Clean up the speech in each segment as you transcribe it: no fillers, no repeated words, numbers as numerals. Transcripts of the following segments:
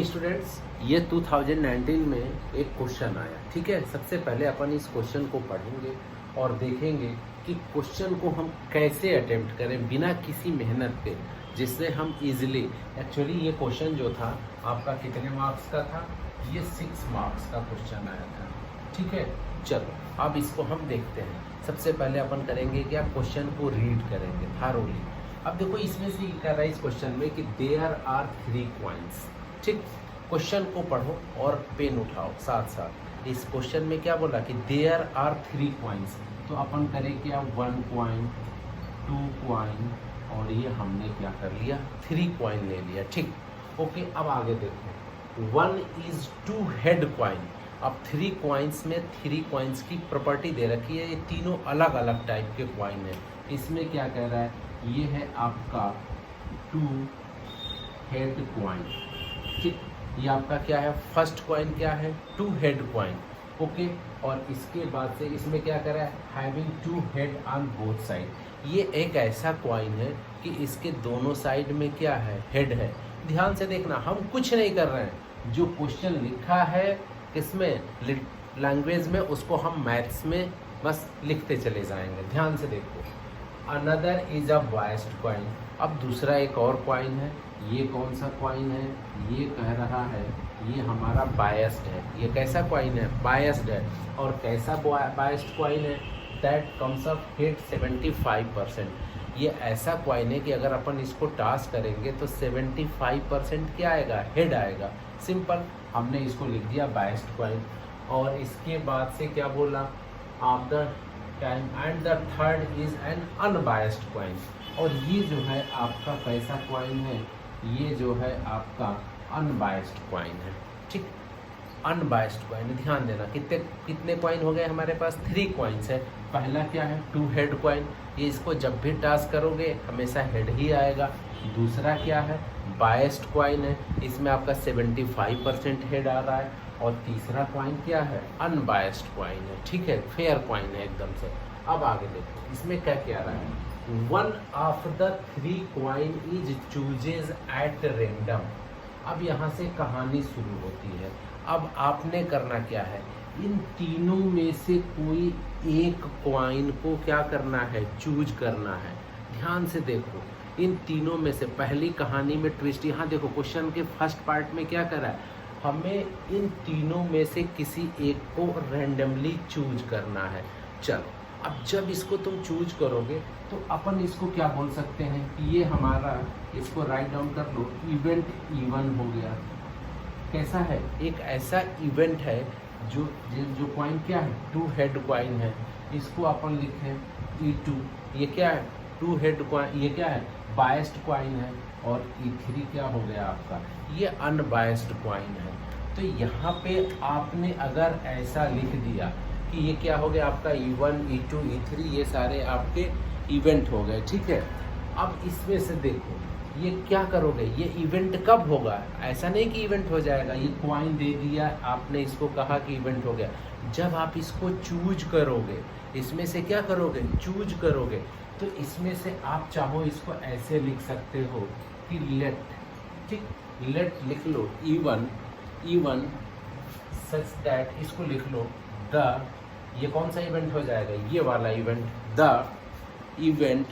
Students, ये 2019 में एक क्वेश्चन आया। ठीक है, सबसे पहले अपन इस क्वेश्चन को पढ़ेंगे और देखेंगे कि क्वेश्चन को हम कैसे अटेम्प्ट करें बिना किसी मेहनत के, जिससे हम इजीली। एक्चुअली ये क्वेश्चन जो था आपका कितने मार्क्स का था? ये 6 मार्क्स का क्वेश्चन आया था। ठीक है, चलो अब इसको हम देखते हैं। सबसे पहले अपन करेंगे क्या, क्वेश्चन को रीड करेंगे थारोली। अब देखो इसमें से कह रहा है इस क्वेश्चन में कि देयर आर 3 कॉइन्स। ठीक, क्वेश्चन को पढ़ो और पेन उठाओ साथ साथ। इस क्वेश्चन में क्या बोला कि देयर आर 3 कॉइन्स, तो अपन करें क्या, 1 कॉइन, 2 कॉइन, और ये हमने क्या कर लिया, 3 कॉइन ले लिया। ठीक, ओके। अब आगे देखो, 1 इज 2 हेड कॉइन। अब 3 कॉइन्स में 3 कॉइन्स की प्रॉपर्टी दे रखी है, ये तीनों अलग अलग टाइप के कॉइन है। इसमें क्या कह रहा है, ये है आपका 2 हेड कॉइन। ठीक, ये आपका क्या है, फर्स्ट कॉइन क्या है, 2 हेड कॉइन। ओके, और इसके बाद से इसमें क्या कर रहा है, having 2 head on both side. ये एक ऐसा कॉइन है कि इसके दोनों साइड में क्या है, हेड है। ध्यान से देखना, हम कुछ नहीं कर रहे हैं, जो क्वेश्चन लिखा है किसमें, लैंग्वेज में, उसको हम मैथ्स में बस लिखते चले जाएंगे। ध्यान से देखो, another is a biased coin. अब दूसरा एक और कॉइन है, ये कौन सा कॉइन है, ये कह रहा है ये हमारा बायस्ड है। ये कैसा कॉइन है, बायस्ड है। और कैसा बायस्ड कॉइन है, दैट कम्स अप हेड 75%। ये ऐसा कॉइन है कि अगर अपन इसको टॉस करेंगे तो 75% क्या आएगा, हेड आएगा। सिंपल, हमने इसको लिख दिया बायस्ड कॉइन। और इसके बाद से क्या बोला, after time and the third is an unbiased coin. और ये जो है आपका कैसा कॉइन है, ये जो है आपका अनबायस्ड कॉइन है। ठीक, अनबायस्ड कॉइन। ध्यान देना, कितने कॉइन हो गए हमारे पास, 3 कॉइन्स है। पहला क्या है, 2 हेड कॉइन, ये इसको जब भी टॉस करोगे हमेशा हेड ही आएगा। दूसरा क्या है, बायस्ड कॉइन है, इसमें आपका 75% हेड आ रहा है। और तीसरा कॉइन क्या है, अनबायस्ड कॉइन है। ठीक है, फेयर कॉइन है एकदम से। अब आगे देखो इसमें क्या क्या रहा है, 1 of the 3 coin is chooses at random. अब यहाँ से कहानी शुरू होती है। अब आपने करना क्या है, इन तीनों में से कोई एक कॉइन को क्या करना है, चूज करना है। ध्यान से देखो, इन तीनों में से पहली कहानी में ट्विस्ट, यहाँ देखो क्वेश्चन के फर्स्ट पार्ट में क्या करा है, हमें इन तीनों में से किसी एक को रैंडमली चूज करना है। चलो, अब जब इसको तुम चूज करोगे तो अपन इसको क्या बोल सकते हैं कि ये हमारा, इसको राइट डाउन कर लो, इवेंट E1 हो गया। कैसा है, एक ऐसा इवेंट है जो कॉइन क्या है, 2 हेड कॉइन है। इसको अपन लिखें E2। ये क्या है, 2 हेड कॉइन, ये क्या है, बायस्ड कॉइन है। और E3 क्या हो गया आपका, ये अनबायस्ड कॉइन है। तो यहाँ पे आपने अगर ऐसा लिख दिया कि ये क्या हो गया आपका, E1, E2, E3, ये सारे आपके इवेंट हो गए। ठीक है, अब इसमें से देखो ये क्या करोगे, ये इवेंट कब होगा, ऐसा नहीं कि इवेंट हो जाएगा। ये कॉइन दे दिया आपने, इसको कहा कि इवेंट हो गया। जब आप इसको चूज करोगे, इसमें से क्या करोगे, चूज करोगे, तो इसमें से आप चाहो इसको ऐसे लिख सकते हो कि लेट। ठीक, लेट लिख लो E1 सच दैट, इसको लिख लो द, ये कौन सा इवेंट हो जाएगा, ये वाला इवेंट, द इवेंट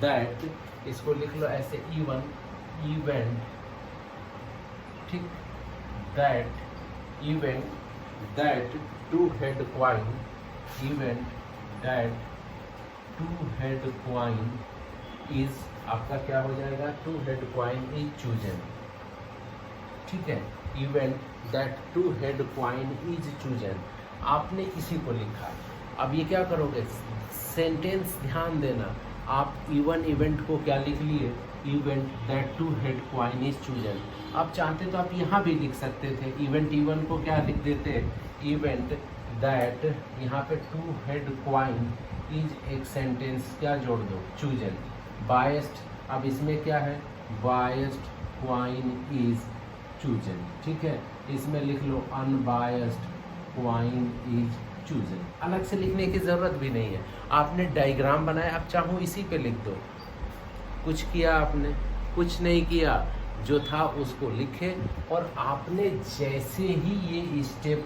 दैट, इसको लिख लो ऐसे E1 इवेंट। ठीक, that event that 2 head coin, event that 2 head coin is, आपका क्या हो जाएगा, 2 हेड कॉइन इज चूजन। ठीक है, event that 2 head coin is chosen, आपने इसी को लिखा। अब ये क्या करोगे, सेंटेंस ध्यान देना, आप E1 इवेंट को क्या लिख लिए, event that 2 head coin is chosen. आप चाहते तो आप यहाँ भी लिख सकते थे, इवेंट E1 को क्या लिख देते, इवेंट दैट, यहाँ पे 2 हेड कॉइन इज, एक सेंटेंस क्या जोड़ दो, चूजन। बायस्ड, अब इसमें क्या है, बायस्ड कॉइन इज चूजन। ठीक है, इसमें लिख लो अनबायस्ड कॉइन इज चूजन। अलग से लिखने की ज़रूरत भी नहीं है, आपने डायग्राम बनाया, आप चाहो इसी पे लिख दो। कुछ किया आपने, कुछ नहीं किया, जो था उसको लिखे, और आपने जैसे ही ये स्टेप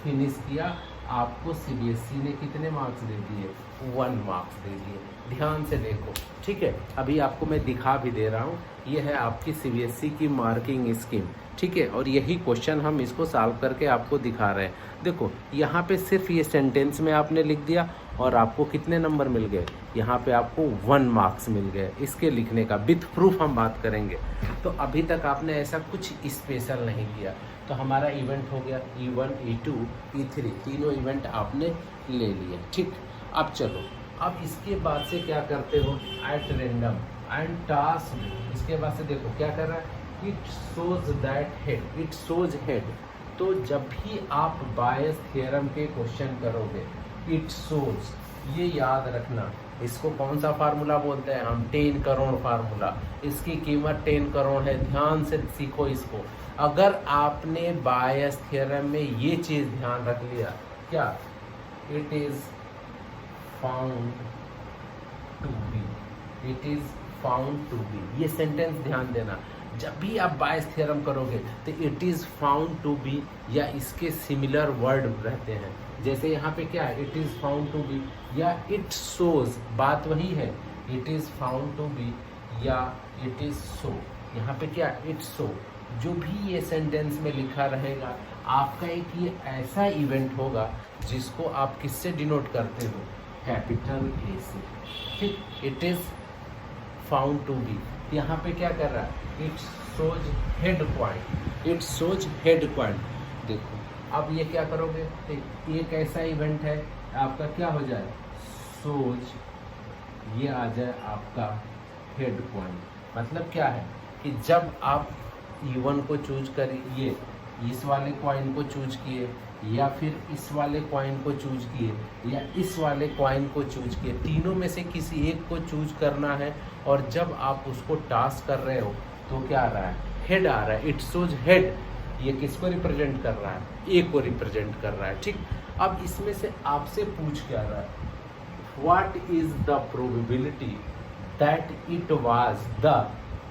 फिनिश किया आपको सीबीएसई ने कितने मार्क्स दे दिए? 1 मार्क्स दे दिए। ध्यान से देखो, ठीक है। अभी आपको मैं दिखा भी दे रहा हूँ, ये है आपकी सीबीएसई की मार्किंग स्कीम, ठीक है। और यही क्वेश्चन हम इसको सॉल्व करके आपको दिखा रहे हैं। देखो यहाँ पे सिर्फ ये सेंटेंस में आपने लिख दिया और आपको कितने नंबर मिल गए? यहाँ पे आपको 1 मार्क्स मिल गए इसके लिखने का। विथ प्रूफ हम बात करेंगे। तो अभी तक आपने ऐसा कुछ स्पेशल नहीं किया। तो हमारा इवेंट हो गया E1, E2, E3, तीनों इवेंट आपने ले लिए, ठीक। अब चलो, अब इसके बाद से क्या करते हो? At random and task. इसके बाद से देखो क्या कर रहा है? It shows that head, it shows head. तो जब भी आप बायस थ्योरम के क्वेश्चन करोगे, इट शोज, ये याद रखना, इसको कौन सा फार्मूला बोलते हैं हम? 10 करोड़ फार्मूला। इसकी कीमत 10 करोड़ है। ध्यान से सीखो इसको। अगर आपने बायस थ्योरम में ये चीज़ ध्यान रख लिया, क्या? It is found to be, it is found to be, ये सेंटेंस ध्यान देना। जब भी आप बायस थ्योरम करोगे तो it is found to be या इसके सिमिलर वर्ड रहते हैं। जैसे यहाँ पे क्या है? It is found to be या इट शोज, बात वही है। It is found to be या इट इज़ सो। यहाँ पे क्या? It so. जो भी ये सेंटेंस में लिखा रहेगा, आपका एक ये ऐसा इवेंट होगा जिसको आप किससे डिनोट करते हो? कैपिटल ए से, ठीक। It is found to be, यहाँ पे क्या कर रहा है? It shows head point, it shows head point. देखो अब ये क्या करोगे? एक ऐसा इवेंट है आपका, क्या हो जाए? शोज, ये आ जाए आपका हेड पॉइंट। मतलब क्या है कि जब आप E1 को चूज करिए, इस वाले कॉइन को चूज किए, या फिर इस वाले कॉइन को चूज किए, या इस वाले कॉइन को चूज किए, तीनों में से किसी एक को चूज करना है। और जब आप उसको टास्क कर रहे हो तो क्या आ रहा है? हेड आ रहा है। It shows head. ये किसको रिप्रेजेंट कर रहा है? ए को रिप्रेजेंट कर रहा है, ठीक। अब इसमें से आपसे पूछ क्या रहा है? What is the probability that it was the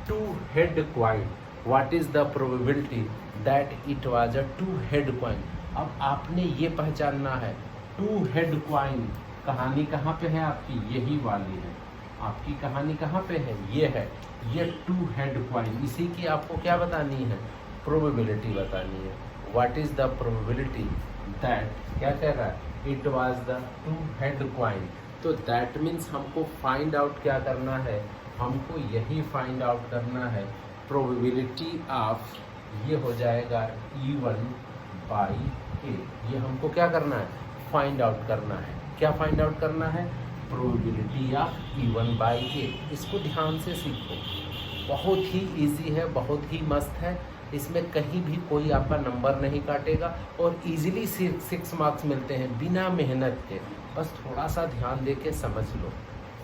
2 head coin? What is the probability that it was a 2 head coin? अब आपने ये पहचानना है 2 हेड कॉइन। कहानी कहाँ पे है आपकी? यही वाली है। आपकी कहानी कहाँ पे है? ये है, ये 2 हेड कॉइन। इसी की आपको क्या बतानी है? प्रोबेबिलिटी बतानी है। What is the probability that, क्या कह रहा है? It was the 2 head coin. तो दैट मीन्स हमको फाइंड आउट क्या करना है? हमको यही फाइंड आउट करना है प्रोबेबिलिटी ऑफ, ये हो जाएगा E1 बाई ए। ये हमको क्या करना है? फाइंड आउट करना है। क्या फाइंड आउट करना है? प्रोबेबिलिटी ऑफ E1 बाई ए। इसको ध्यान से सीखो, बहुत ही इजी है, बहुत ही मस्त है। इसमें कहीं भी कोई आपका नंबर नहीं काटेगा और इजीली 6 मार्क्स मिलते हैं बिना मेहनत के। बस थोड़ा सा ध्यान दे के समझ लो,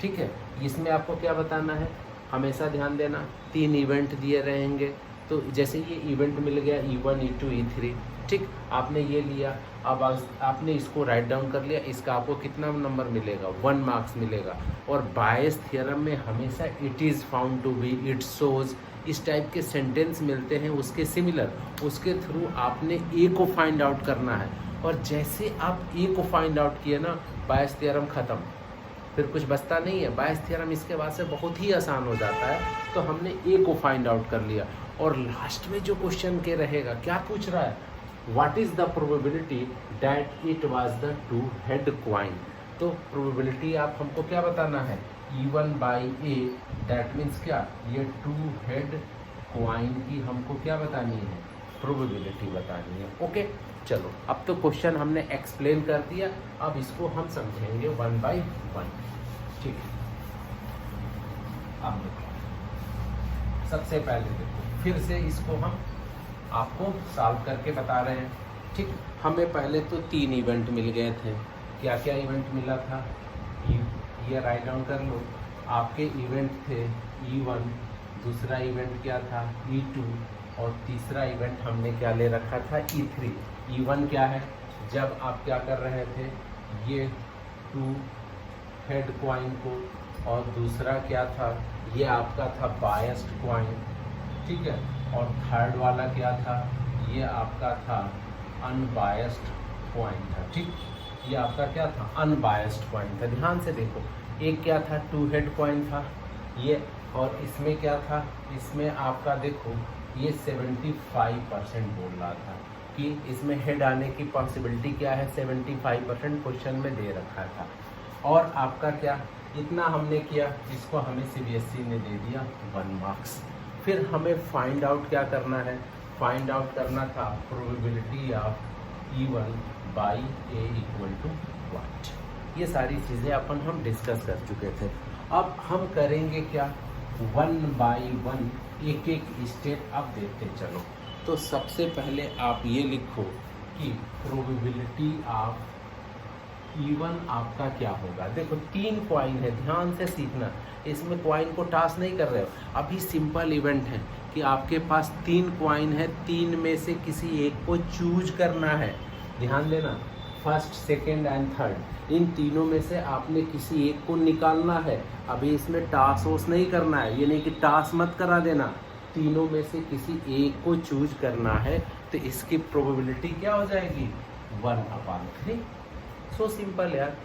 ठीक है। इसमें आपको क्या बताना है? हमेशा ध्यान देना, 3 इवेंट दिए रहेंगे। तो जैसे ये इवेंट मिल गया E1, E2, E3, ठीक। आपने ये लिया, अब आपने इसको राइट डाउन कर लिया। इसका आपको कितना नंबर मिलेगा? 1 मार्क्स मिलेगा। और बायस थ्योरम में हमेशा it is found to be, it shows, इस टाइप के सेंटेंस मिलते हैं उसके सिमिलर। उसके थ्रू आपने ए को फाइंड आउट करना है। और जैसे आप ए को फाइंड आउट किए ना, बायस थ्योरम ख़त्म, फिर कुछ बचता नहीं है। बायस थ्योरम इसके बाद से बहुत ही आसान हो जाता है। तो हमने ए को फाइंड आउट कर लिया। और लास्ट में जो क्वेश्चन के रहेगा, क्या पूछ रहा है? What is the probability that it was the 2 head coin? तो प्रोबेबिलिटी आप हमको क्या बताना है? E1 by A. That means क्या? ये 2 हेड कॉइन की हमको क्या बतानी है? प्रोबेबिलिटी बतानी है। ओके, चलो अब तो क्वेश्चन हमने एक्सप्लेन कर दिया। अब इसको हम समझेंगे 1 बाई 1, ठीक है। अब देखो, सबसे पहले देखो, फिर से इसको हम आपको सॉल्व करके बता रहे हैं, ठीक। हमें पहले तो 3 इवेंट मिल गए थे। क्या क्या इवेंट मिला था? ये राइट डाउन कर लो। आपके इवेंट थे E1, दूसरा इवेंट क्या था? E2, और तीसरा इवेंट हमने क्या ले रखा था? E3। E1 क्या है? जब आप क्या कर रहे थे? ये 2 हेड कॉइन को, और दूसरा क्या था? ये आपका था बायस्ड कॉइन, ठीक है। और थर्ड वाला क्या था, ये आपका था अनबायस्ड पॉइंट था, ठीक। ये आपका क्या था, अनबायस्ड पॉइंट था। ध्यान से देखो, एक क्या था, टू हेड पॉइंट था ये, और इसमें क्या था, इसमें आपका देखो ये 75% बोल रहा था कि इसमें हेड आने की पॉसिबिलिटी क्या है, 75% क्वेश्चन में दे रखा था। और आपका क्या, इतना हमने किया, इसको हमें CBSE ने दे दिया 1 मार्क्स। फिर हमें फाइंड आउट क्या करना है, फाइंड आउट करना था probability of E1 by A equal to what. ये सारी चीज़ें अपन हम डिस्कस कर चुके थे। अब हम करेंगे क्या, 1 बाई 1 एक एक स्टेप अब देखते चलो। तो सबसे पहले आप ये लिखो कि प्रोबेबिलिटी ऑफ E1 आपका क्या होगा। देखो 3 कॉइन है, ध्यान से सीखना, इसमें कॉइन को टास्क नहीं कर रहे हो, अभी सिंपल इवेंट है कि आपके पास 3 कॉइन है, 3 में से किसी एक को चूज करना है। ध्यान देना, फर्स्ट, सेकेंड एंड थर्ड, इन तीनों में से आपने किसी एक को निकालना है। अभी इसमें टास्क वोस नहीं करना है, ये नहीं कि टास्क मत करा देना, तीनों में से किसी एक को चूज करना है। तो इसकी प्रोबेबिलिटी क्या हो जाएगी, 1/3। सो सिंपल यार।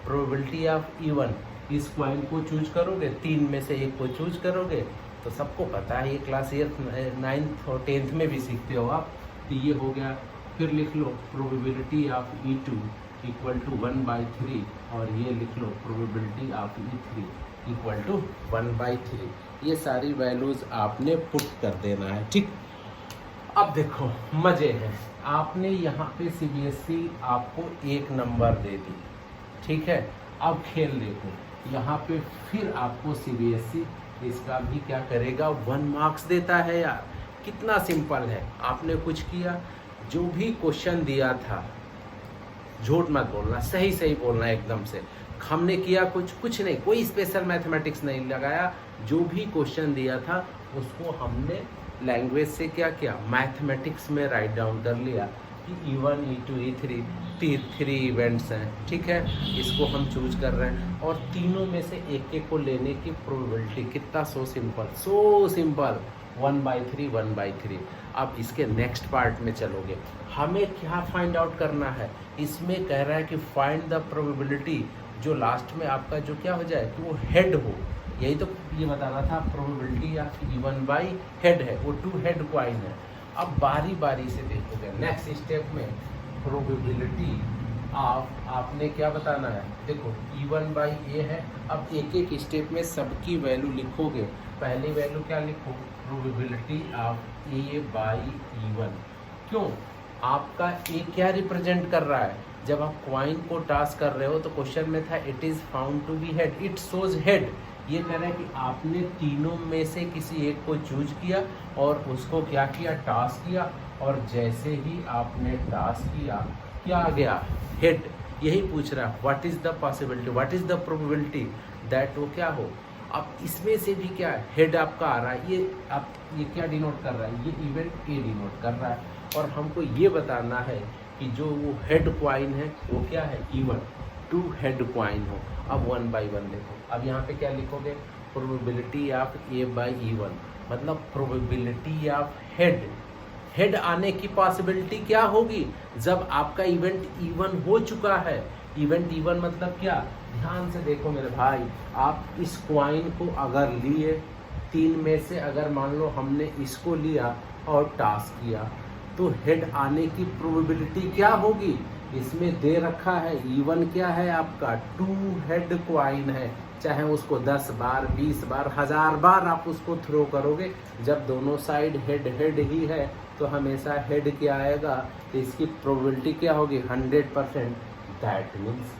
प्रोबेबिलिटी ऑफ E1, इस कॉइन को चूज करोगे, 3 में से एक को चूज करोगे, तो सबको पता है, ये क्लास 8, 9th और 10th में भी सीखते हो आप। तो ये हो गया। फिर लिख लो probability of E2 equal to 1/3, और ये लिख लो probability of E3 equal to 1/3। ये सारी वैल्यूज आपने पुट कर देना है, ठीक। अब देखो मजे हैं, आपने यहाँ पे CBSE आपको 1 नंबर दे दी, ठीक है। अब खेल देखो, यहाँ पे फिर आपको CBSE इसका भी क्या करेगा, 1 मार्क्स देता है यार। कितना सिंपल है, आपने कुछ किया, जो भी क्वेश्चन दिया था, झूठ मत बोलना, सही सही बोलना एकदम से। हमने किया कुछ नहीं, कोई स्पेशल मैथमेटिक्स नहीं लगाया, जो भी क्वेश्चन दिया था उसको हमने लैंग्वेज से क्या किया, मैथमेटिक्स में राइट डाउन कर लिया कि E1, E2, E3 3 इवेंट्स हैं, ठीक है। इसको हम चूज कर रहे हैं, और तीनों में से एक एक को लेने की प्रोबेबिलिटी कितना, सो सिंपल 1/3 1/3। अब इसके नेक्स्ट पार्ट में चलोगे, हमें क्या फाइंड आउट करना है। इसमें कह रहा है कि फाइंड द प्रोबेबिलिटी, जो लास्ट में आपका जो क्या हो जाए कि वो हेड हो, यही तो ये बताना था। Probability of E1 by head है, वो 2 हेड कॉइन है। अब बारी बारी से देखोगे, नेक्स्ट स्टेप में प्रोबेबिलिटी ऑफ, आपने क्या बताना है, देखो E1 बाई A है। अब एक एक स्टेप में सबकी वैल्यू लिखोगे। पहली वैल्यू क्या लिखो, probability of A by E1। क्यों, आपका A क्या रिप्रेजेंट कर रहा है, जब आप कॉइन को टास्क कर रहे हो तो क्वेश्चन में था it is found to be head, it shows head. ये कह रहा है कि आपने तीनों में से किसी एक को चूज किया और उसको क्या किया, टास्क किया, और जैसे ही आपने टास्क किया क्या आ गया, हेड। यही पूछ रहा है, what is the possibility, what is the probability that वो क्या हो। अब इसमें से भी क्या हेड आपका आ रहा है, ये क्या डिनोट कर रहा है, ये इवेंट A डिनोट कर रहा है, और हमको ये बताना है कि जो वो हेड क्वाइन है वो क्या है, E1, 2 हेड क्वाइन हो। अब 1/1 देखो, अब यहाँ पे क्या लिखोगे, probability of A by E1, मतलब प्रोबेबिलिटी ऑफ हेड आने की पॉसिबिलिटी क्या होगी, जब आपका इवेंट E1 हो चुका है। इवेंट E1 मतलब क्या, ध्यान से देखो मेरे भाई, आप इस क्वाइन को अगर लिए, 3 में से अगर मान लो हमने इसको लिया और टास्क किया, तो हेड आने की प्रोबेबिलिटी क्या होगी, इसमें दे रखा है E1 क्या है आपका, 2 हेड क्वाइन है। चाहे उसको 10 बार, 20 बार, 1000 बार आप उसको थ्रो करोगे, जब दोनों साइड हेड ही है तो हमेशा हेड क्या आएगा, तो इसकी प्रोबेबिलिटी क्या होगी, 100%। दैट मीन्स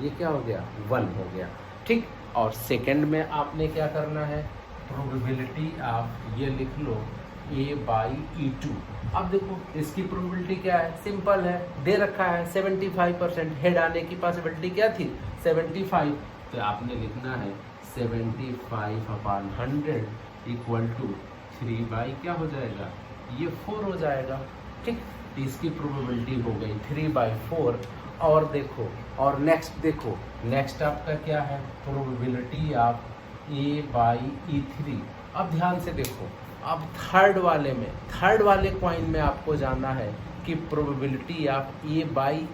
ये क्या हो गया, 1 हो गया, ठीक। और सेकंड में आपने क्या करना है, प्रोबेबिलिटी ऑफ, ये लिख लो A बाई E2। अब देखो इसकी प्रोबेबिलिटी क्या है, सिंपल है, दे रखा है 75%। हेड आने की पॉसिबिलिटी क्या थी, 75। तो आपने लिखना है 75/100 इक्वल टू 3 बाई क्या हो जाएगा, ये 4 हो जाएगा, ठीक। इसकी प्रोबेबिलिटी हो गई 3/4। और देखो, और नेक्स्ट देखो, नेक्स्ट आपका क्या है, probability of A by E3। अब ध्यान से देखो, अब थर्ड वाले कॉइन में आपको जानना है कि probability of A by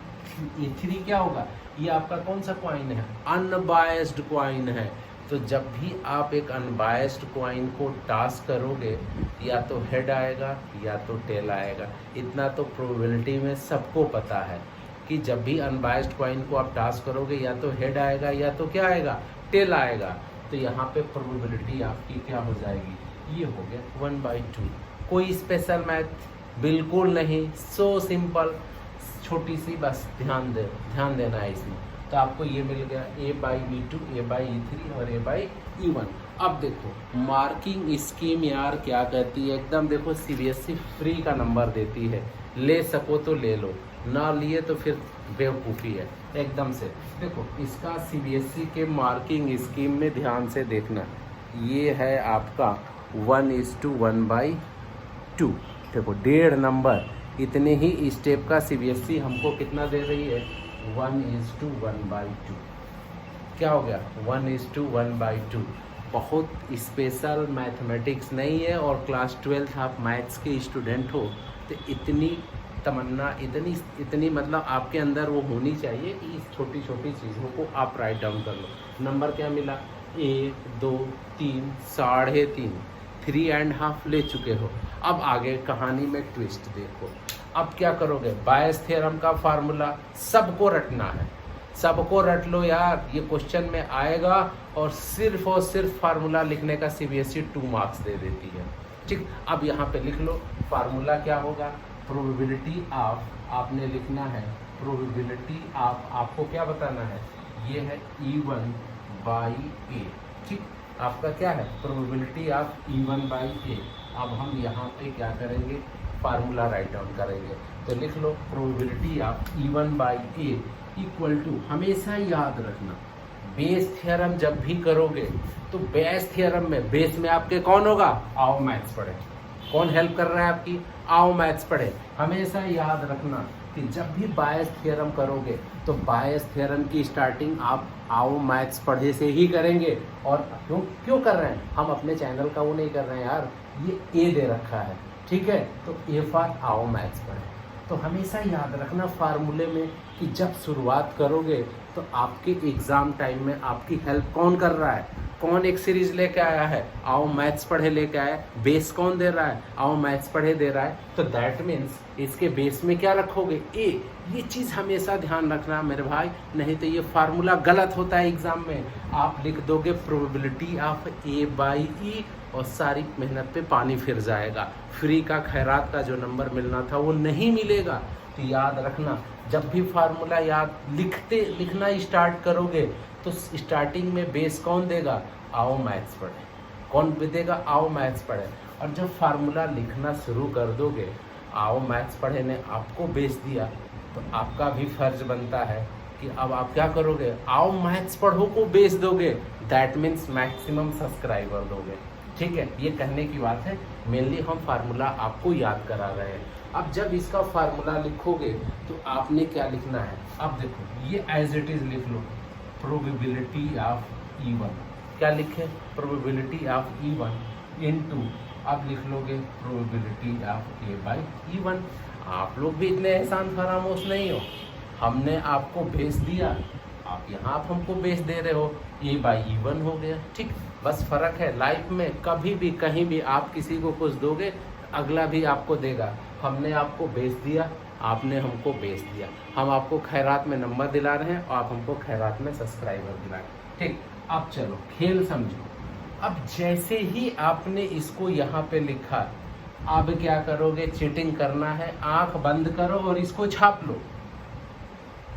E3 क्या होगा। ये आपका कौन सा कॉइन है, अनबायस्ड कॉइन है। तो जब भी आप एक अनबायस्ड कॉइन को टॉस करोगे या तो हेड आएगा या तो टेल आएगा। इतना तो प्रोबेबिलिटी में सबको पता है कि जब भी अनबायस्ड कॉइन को आप टॉस करोगे या तो हेड आएगा या तो क्या आएगा, टेल आएगा। तो यहाँ पे प्रोबेबिलिटी आपकी क्या हो जाएगी, ये हो गया 1/2। कोई स्पेशल मैथ बिल्कुल नहीं, सो सिंपल, छोटी सी बस ध्यान देना है इसमें। तो आपको ये मिल गया A/E2, A/E3 और A/E1। अब देखो मार्किंग स्कीम यार क्या कहती है, एकदम देखो CBSE फ्री का नंबर देती है, ले सको तो ले लो, ना लिए तो फिर बेवकूफ़ी है एकदम से। देखो इसका CBSE के मार्किंग स्कीम में ध्यान से देखना, ये है आपका 1:1/2। देखो 1.5 नंबर, इतने ही स्टेप का CBSE हमको कितना दे रही है, 1:1/2। क्या हो गया, 1:1/2। बहुत स्पेशल मैथमेटिक्स नहीं है और क्लास 12 आप मैथ्स के स्टूडेंट हो तो इतनी तमन्ना, इतनी मतलब आपके अंदर वो होनी चाहिए कि इस छोटी छोटी चीज़ों को आप राइट डाउन कर लो। नंबर क्या मिला, 1 2 3 3.5, 3.5 ले चुके हो। अब आगे कहानी में ट्विस्ट देखो। अब क्या करोगे, बायस थ्योरम का फार्मूला सबको रटना है, सबको रट लो यार, ये क्वेश्चन में आएगा। और सिर्फ फार्मूला लिखने का CBSE 2 मार्क्स दे देती है। ठीक, अब यहाँ पे लिख लो फार्मूला क्या होगा, प्रोबेबिलिटी ऑफ, आपने लिखना है प्रोबेबिलिटी ऑफ, आपको क्या बताना है, ये है E1/A। ठीक, आपका क्या है, प्रोबेबिलिटी ऑफ E1/A। अब हम यहाँ पे क्या करेंगे, फार्मूला राइट डाउन करेंगे। तो लिख लो probability of E1/A equal to, हमेशा याद रखना बेस थ्योरम जब भी करोगे तो बेस थ्योरम में, बेस में आपके कौन होगा, आओ मैथ्स पढ़े। कौन हेल्प कर रहा है आपकी, आओ मैथ्स पढ़े। हमेशा याद रखना कि जब भी बायस थ्योरम करोगे तो बायस थ्योरम की स्टार्टिंग आप आओ मैथ्स पढ़े से ही करेंगे। और क्यों कर रहे हैं, हम अपने चैनल का वो नहीं कर रहे हैं यार, ये ए दे रखा है, ठीक है, तो ए फॉर आओ मैथ्स पढ़े। तो हमेशा याद रखना फार्मूले में कि जब शुरुआत करोगे तो आपके एग्ज़ाम टाइम में आपकी हेल्प कौन कर रहा है, कौन एक सीरीज लेके आया है, आओ मैथ्स पढ़े लेके आया, बेस कौन दे रहा है, आओ मैथ्स पढ़े दे रहा है। तो दैट मीन्स इसके बेस में क्या रखोगे, ए। ये चीज़ हमेशा ध्यान रखना मेरे भाई, नहीं तो ये फार्मूला गलत होता है एग्ज़ाम में। आप लिख दोगे प्रोबेबिलिटी ऑफ A/E और सारी मेहनत पे पानी फिर जाएगा, फ्री का खैरात का जो नंबर मिलना था वो नहीं मिलेगा। तो याद रखना जब भी फार्मूला लिखना स्टार्ट करोगे तो स्टार्टिंग में बेस कौन देगा, आओ मैथ्स पढ़े। कौन देगा, आओ मैथ्स पढ़े। और जब फार्मूला लिखना शुरू कर दोगे, आओ मैथ्स पढ़े ने आपको बेस दिया, तो आपका भी फर्ज बनता है कि अब आप क्या करोगे, आओ मैथ्स पढ़ो को बेस दोगे। दैट मीन्स मैक्सिमम सब्सक्राइबर दोगे। ठीक है, ये कहने की बात है, मेनली हम फार्मूला आपको याद करा रहे हैं। अब जब इसका फार्मूला लिखोगे तो आपने क्या लिखना है, अब देखो ये एज इट इज लिख लो, प्रोबेबिलिटी ऑफ E1। क्या लिखे, प्रोबेबिलिटी ऑफ E1 इनटू, अब लिख लोगे प्रोबेबिलिटी ऑफ A/E1। आप लोग भी इतने एहसान फरामोश नहीं हो, हमने आपको बेस दिया, आप यहाँ आप हमको बेस दे रहे हो, A/E1 हो गया। ठीक, बस फ़र्क है लाइफ में, कभी भी कहीं भी आप किसी को कुछ दोगे अगला भी आपको देगा। हमने आपको बेस दिया, आपने हमको बेस दिया, हम आपको खैरात में नंबर दिला रहे हैं और आप हमको खैरात में सब्सक्राइबर दिला रहे हैं। ठीक, अब चलो खेल समझो। अब जैसे ही आपने इसको यहाँ पे लिखा, अब क्या करोगे, चीटिंग करना है, आंख बंद करो और इसको छाप लो।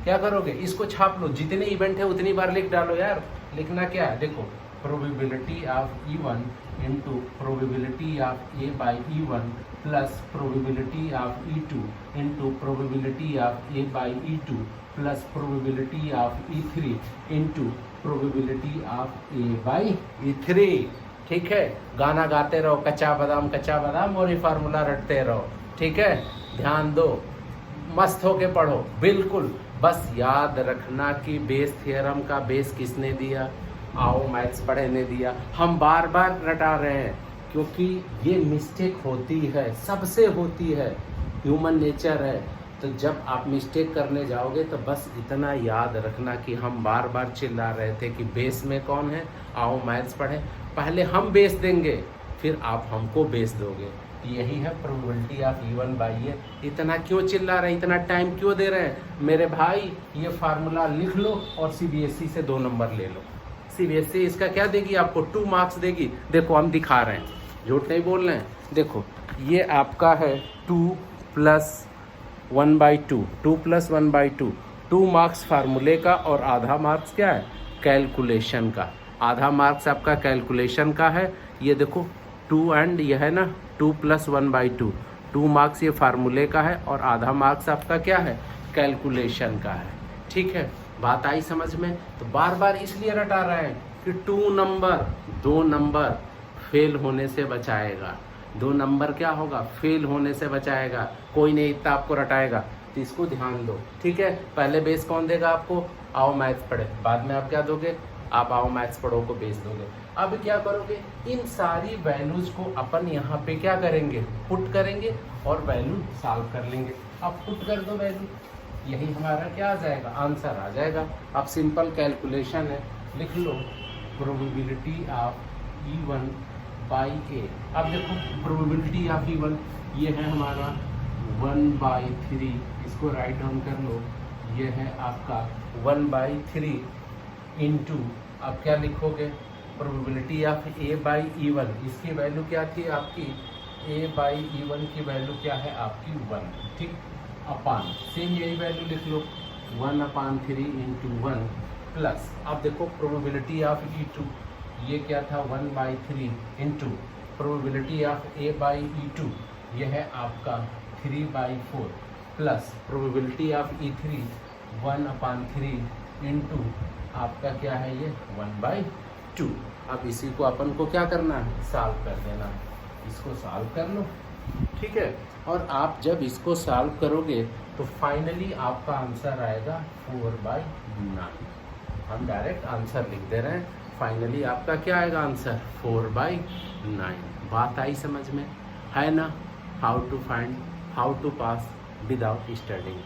क्या करोगे, इसको छाप लो, जितने इवेंट है उतनी बार लिख डालो यार। लिखना क्या है, देखो probability of E1 into probability of A/E1 plus probability of E2 into probability of A/E2 plus probability of E3 into probability of A/E3। ठीक है, गाना गाते रहो, कच्चा बादाम और ये फार्मूला रटते रहो। ठीक है, ध्यान दो, मस्त होके पढ़ो बिल्कुल। बस याद रखना कि बेस थ्योरम का बेस किसने दिया, आओ मैथ्स पढ़े ने दिया। हम बार बार रटा रहे हैं क्योंकि ये मिस्टेक होती है, सबसे होती है, ह्यूमन नेचर है। तो जब आप मिस्टेक करने जाओगे तो बस इतना याद रखना कि हम बार बार चिल्ला रहे थे कि बेस में कौन है, आओ मैथ्स पढ़ें। पहले हम बेस देंगे, फिर आप हमको बेस दोगे। यही है प्रोबेबिलिटी ऑफ E1 बाई ए। इतना क्यों चिल्ला रहे हैं, इतना टाइम क्यों दे रहे हैं मेरे भाई? ये फार्मूला लिख लो और CBSE से 2 नंबर ले लो। CBSE इसका क्या देगी आपको? 2 मार्क्स देगी। देखो हम दिखा रहे हैं, झूठ नहीं बोल रहे हैं। देखो ये आपका है 2 + 1/2, 2 + 1/2, 2 मार्क्स फार्मूले का और आधा मार्क्स क्या है? कैलकुलेशन का। आधा मार्क्स आपका कैलकुलेशन का है। ये देखो 2 एंड यह है ना 2 + 1/2, 2 मार्क्स ये फार्मूले का है और आधा मार्क्स आपका क्या है? कैलकुलेशन का है। ठीक है, बात आई समझ में? तो बार बार इसलिए रटा रहे हैं कि 2 नंबर फेल होने से बचाएगा। 2 नंबर क्या होगा? फेल होने से बचाएगा। कोई नहीं इतना आपको रटाएगा, तो इसको ध्यान दो। ठीक है, पहले बेस कौन देगा आपको? आओ मैथ्स पढ़े। बाद में आप क्या दोगे? आप आओ मैथ्स पढ़ो को बेस दोगे। अब क्या करोगे? इन सारी वैल्यूज को अपन यहाँ पे क्या करेंगे? पुट करेंगे और वैल्यू सॉल्व कर लेंगे। अब पुट कर दो वैल्यू, यही हमारा क्या आ जाएगा? आंसर आ जाएगा। अब सिंपल कैलकुलेशन है, लिख लो probability of E1 by A. अब देखो प्रोबेबिलिटी ऑफ E1 ये है हमारा 1/3, इसको राइट डाउन कर लो। ये है आपका 1/3 इंटू, अब क्या लिखोगे? प्रोबेबिलिटी ऑफ A/E1, इसकी वैल्यू क्या थी आपकी? A/E1 की वैल्यू क्या है आपकी? 1। ठीक, अपान सेम यही वैल्यू लिख लो 1/3 इंटू 1 प्लस, अब देखो प्रोबेबिलिटी ऑफ E2 ये क्या था? 1/3 इंटू प्रोबेबिलिटी ऑफ A/E2 ये है आपका 3/4 plus probability of E3 1/3 into आपका क्या है? ये 1/2। अब इसी को अपन को क्या करना है? सॉल्व कर देना है। इसको सॉल्व कर लो। ठीक है, और आप जब इसको सॉल्व करोगे तो फाइनली आपका आंसर आएगा 4/9। हम डायरेक्ट आंसर लिख दे रहे हैं। फाइनली आपका क्या आएगा आंसर? 4/9। बात आई समझ में? है ना? How to find, how to pass without studying.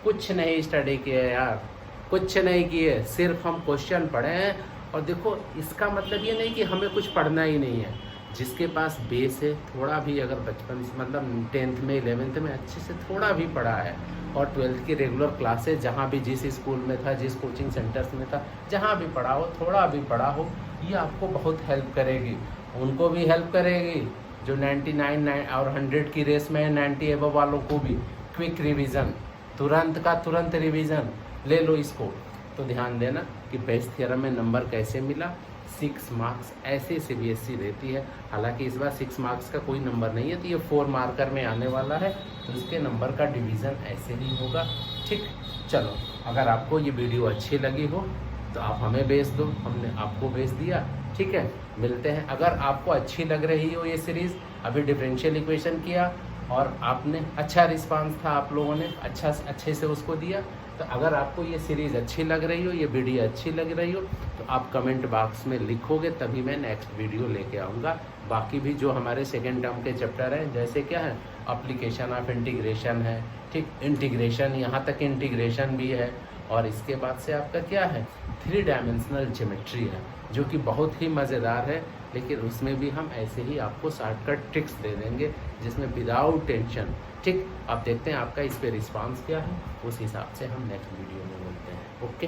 कुछ नहीं स्टडी किए यार, कुछ नहीं किए, सिर्फ हम क्वेश्चन पढ़े हैं। और देखो इसका मतलब ये नहीं कि हमें कुछ पढ़ना ही नहीं है। जिसके पास बेस है, थोड़ा भी अगर बचपन से मतलब 10th में 11th में अच्छे से थोड़ा भी पढ़ा है और 12th की रेगुलर क्लासेस जहाँ भी जिस स्कूल में था, जिस कोचिंग सेंटर्स में था, जहाँ भी पढ़ा हो, थोड़ा भी पढ़ा हो, ये आपको बहुत हेल्प करेगी। उनको भी हेल्प करेगी जो 99 और 100 की रेस में है, 90 एबव वालों को भी। क्विक रिवीजन, तुरंत का तुरंत रिवीजन ले लो इसको। तो ध्यान देना कि बेस थ्योरम में नंबर कैसे मिला। 6 मार्क्स ऐसे CBSE देती है। हालांकि इस बार 6 मार्क्स का कोई नंबर नहीं है, तो ये 4 मार्कर में आने वाला है, तो इसके नंबर का डिवीज़न ऐसे ही होगा। ठीक, चलो अगर आपको ये वीडियो अच्छी लगी हो तो आप हमें बेस दो, हमने आपको बेस दिया। ठीक है, मिलते हैं। अगर आपको अच्छी लग रही हो ये सीरीज़, अभी डिफरेंशियल इक्वेशन किया और आपने अच्छा रिस्पांस था, आप लोगों ने अच्छे से उसको दिया। तो अगर आपको ये सीरीज़ अच्छी लग रही हो, ये वीडियो अच्छी लग रही हो, तो आप कमेंट बॉक्स में लिखोगे, तभी मैं नेक्स्ट वीडियो लेके आऊँगा। बाकी भी जो हमारे सेकेंड टर्म के चैप्टर हैं, जैसे क्या है एप्लीकेशन ऑफ इंटीग्रेशन है, ठीक, इंटीग्रेशन, यहाँ तक इंटीग्रेशन भी है। और इसके बाद से आपका क्या है 3 डायमेंशनल ज्योमेट्री है, जो कि बहुत ही मज़ेदार है। लेकिन उसमें भी हम ऐसे ही आपको शॉर्टकट ट्रिक्स दे देंगे, जिसमें विदाउट टेंशन। ठीक, आप देखते हैं आपका इस पर रिस्पांस क्या है, उस हिसाब से हम नेक्स्ट वीडियो में मिलते हैं। ओके।